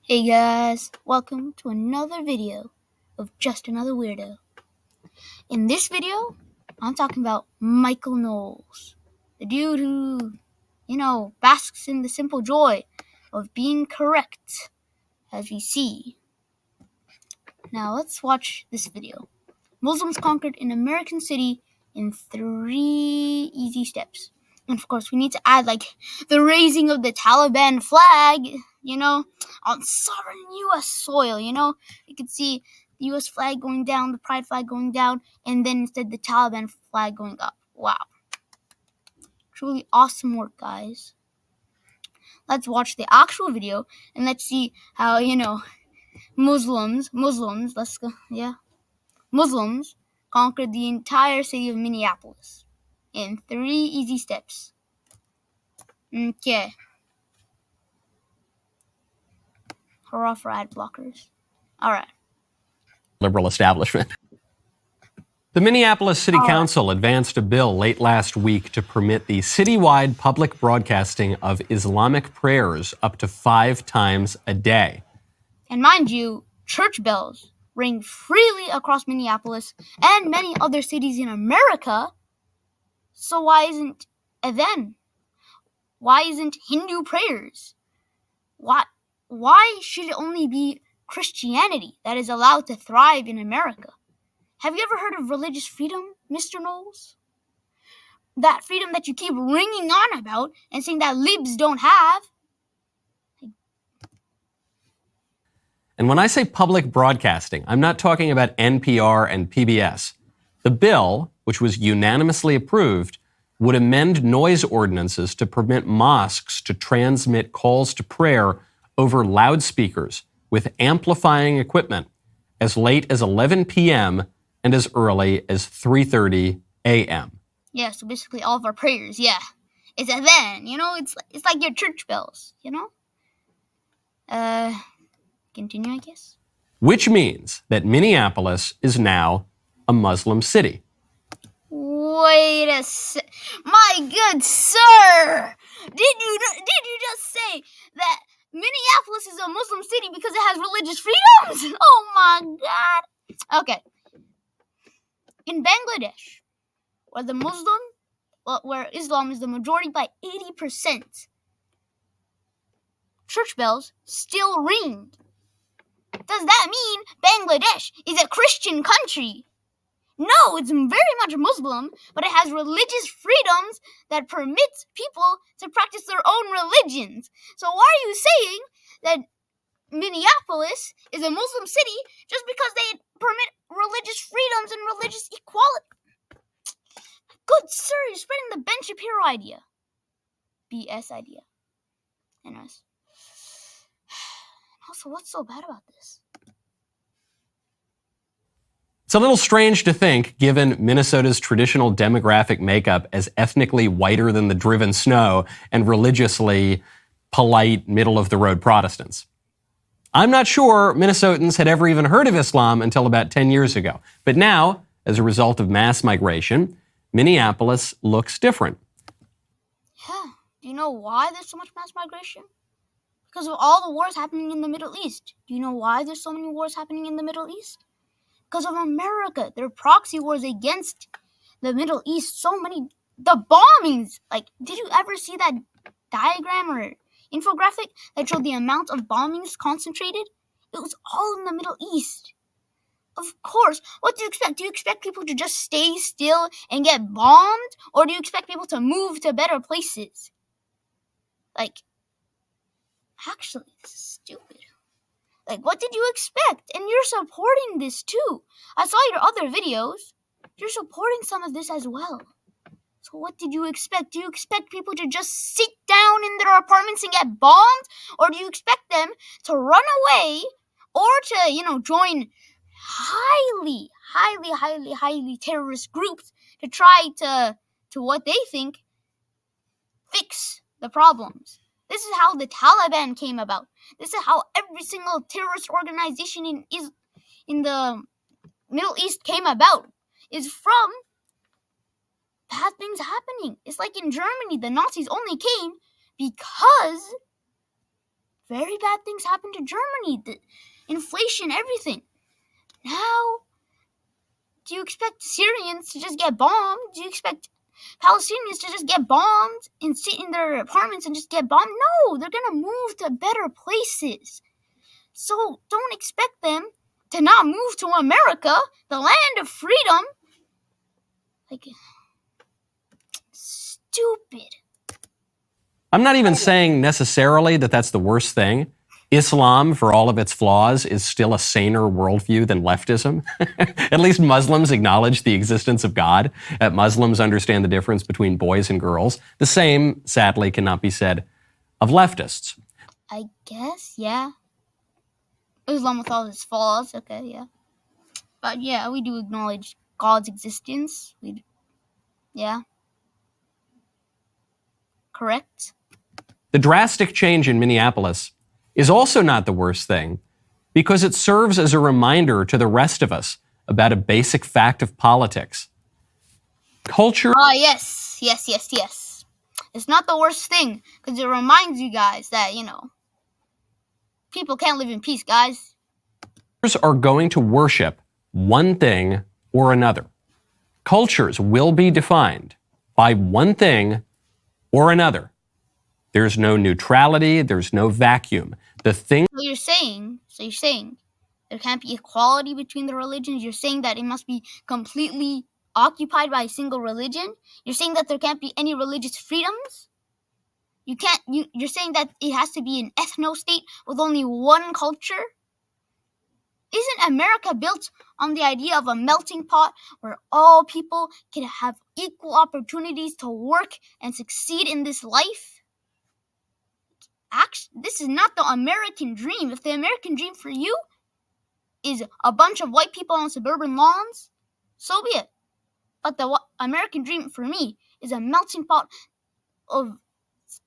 Hey guys, welcome to another video of Just Another Weirdo. In this video, I'm talking about Micheal Knowles, the dude who, basks in the simple joy of being correct, as we see. Now let's watch this video. Muslims conquered an American city in 3 easy steps. And of course, we need to add the raising of the Taliban flag, on sovereign U.S. soil, You can see the U.S. flag going down, the pride flag going down, and then instead the Taliban flag going up. Wow. Truly awesome work, guys. Let's watch the actual video and let's see how, Muslims, Muslims conquered the entire city of Minneapolis in 3 easy steps. Okay. Hurrah for ad blockers. Alright. Liberal establishment. The Minneapolis City Council advanced a bill late last week to permit the citywide public broadcasting of Islamic prayers up to 5 times a day. And mind you, church bells ring freely across Minneapolis and many other cities in America. So why isn't adhan? Why isn't Hindu prayers? Why should it only be Christianity that is allowed to thrive in America? Have you ever heard of religious freedom, Mr. Knowles? That freedom that you keep ringing on about and saying that libs don't have. And when I say public broadcasting, I'm not talking about NPR and PBS. The bill, which was unanimously approved, would amend noise ordinances to permit mosques to transmit calls to prayer over loudspeakers with amplifying equipment as late as 11 p.m. and as early as 3:30 a.m. Yeah, so basically all of our prayers, it's adhan, it's like your church bells, Continue, I guess. Which means that Minneapolis is now a Muslim city. Wait a sec. My good sir! Did you just say that Minneapolis is a Muslim city because it has religious freedoms? Oh my god. Okay. In Bangladesh, where Islam is the majority by 80%, church bells still ring. Does that mean Bangladesh is a Christian country? No, it's very much Muslim, but it has religious freedoms that permits people to practice their own religions. So why are you saying that Minneapolis is a Muslim city just because they permit religious freedoms and religious equality? Good sir, you're spreading the Ben Shapiro idea. BS idea. Anyways. Also, what's so bad about this? It's a little strange to think, given Minnesota's traditional demographic makeup as ethnically whiter than the driven snow and religiously polite, middle-of-the-road Protestants. I'm not sure Minnesotans had ever even heard of Islam until about 10 years ago. But now, as a result of mass migration, Minneapolis looks different. Yeah. Do you know why there's so much mass migration? Because of all the wars happening in the Middle East. Do you know why there's so many wars happening in the Middle East? Because of America. There are proxy wars against the Middle East. The bombings. Did you ever see that diagram or infographic that showed the amount of bombings concentrated? It was all in the Middle East. Of course. What do you expect? Do you expect people to just stay still and get bombed? Or do you expect people to move to better places? Actually, this is stupid. What did you expect? And you're supporting this too. I saw your other videos. You're supporting some of this as well. So what did you expect? Do you expect people to just sit down in their apartments and get bombed? Or do you expect them to run away or to, join highly terrorist groups to try to what they think, fix the problems? This is how the Taliban came about. This is how every single terrorist organization in the Middle East came about. Is from bad things happening. It's like in Germany, the Nazis only came because very bad things happened to Germany. The inflation, everything. Now, do you expect Syrians to just get bombed? Do you expect Palestinians to just get bombed and sit in their apartments and just get bombed? No, they're gonna move to better places. So don't expect them to not move to America, the land of freedom. Like, stupid. I'm not even saying necessarily that that's the worst thing. Islam, for all of its flaws, is still a saner worldview than leftism. At least Muslims acknowledge the existence of God. Muslims understand the difference between boys and girls. The same, sadly, cannot be said of leftists. I guess, yeah. Islam with all its flaws, okay, yeah. But yeah, we do acknowledge God's existence. Yeah. Correct? The drastic change in Minneapolis is also not the worst thing because it serves as a reminder to the rest of us about a basic fact of politics. Culture. Yes. It's not the worst thing because it reminds you guys that, people can't live in peace, guys. Are going to worship one thing or another. Cultures will be defined by one thing or another. There's no neutrality, there's no vacuum. So you're saying there can't be equality between the religions? You're saying that it must be completely occupied by a single religion? You're saying that there can't be any religious freedoms? You're saying that it has to be an ethno-state with only one culture? Isn't America built on the idea of a melting pot where all people can have equal opportunities to work and succeed in this life? Actually, this is not the American dream. If the American dream for you is a bunch of white people on suburban lawns, so be it. But the American dream for me is a melting pot of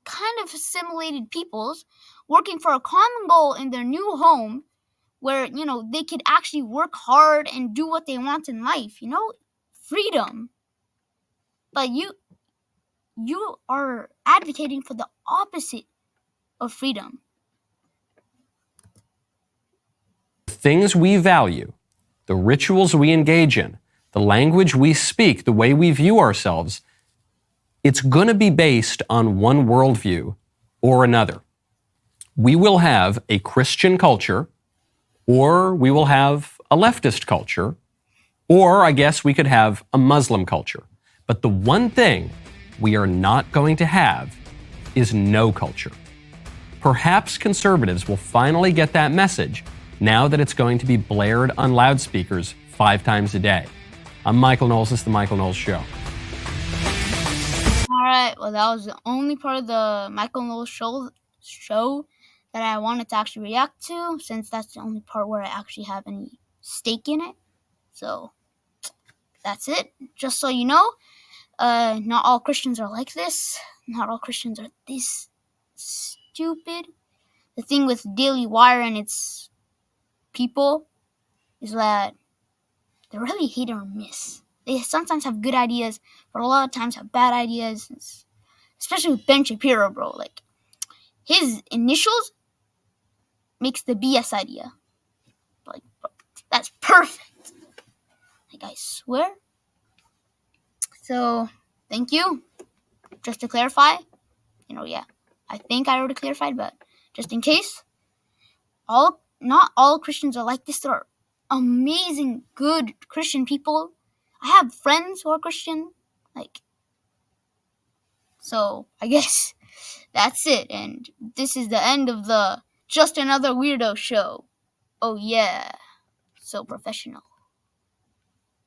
kind of assimilated peoples working for a common goal in their new home where, they could actually work hard and do what they want in life, freedom. But you are advocating for the opposite of freedom. The things we value, the rituals we engage in, the language we speak, the way we view ourselves, it's going to be based on one worldview or another. We will have a Christian culture, or we will have a leftist culture, or I guess we could have a Muslim culture. But the one thing we are not going to have is no culture. Perhaps conservatives will finally get that message now that it's going to be blared on loudspeakers 5 times a day. I'm Micheal Knowles. This is The Micheal Knowles Show. All right. Well, that was the only part of the Micheal Knowles show that I wanted to actually react to, since that's the only part where I actually have any stake in it. So that's it. Just so you know, not all Christians are like this. Not all Christians are this stupid. The thing with Daily Wire and its people is that they're really hit or miss. They sometimes have good ideas, but a lot of times have bad ideas. Especially with Ben Shapiro, bro. Like, his initials makes the BS idea. Like, bro, that's perfect. Like, I swear. So, thank you. Just to clarify, I think I already clarified, but just in case, not all Christians are like this. There are amazing, good Christian people. I have friends who are Christian. So I guess that's it. And this is the end of the Just Another Weirdo show. Oh yeah, so professional.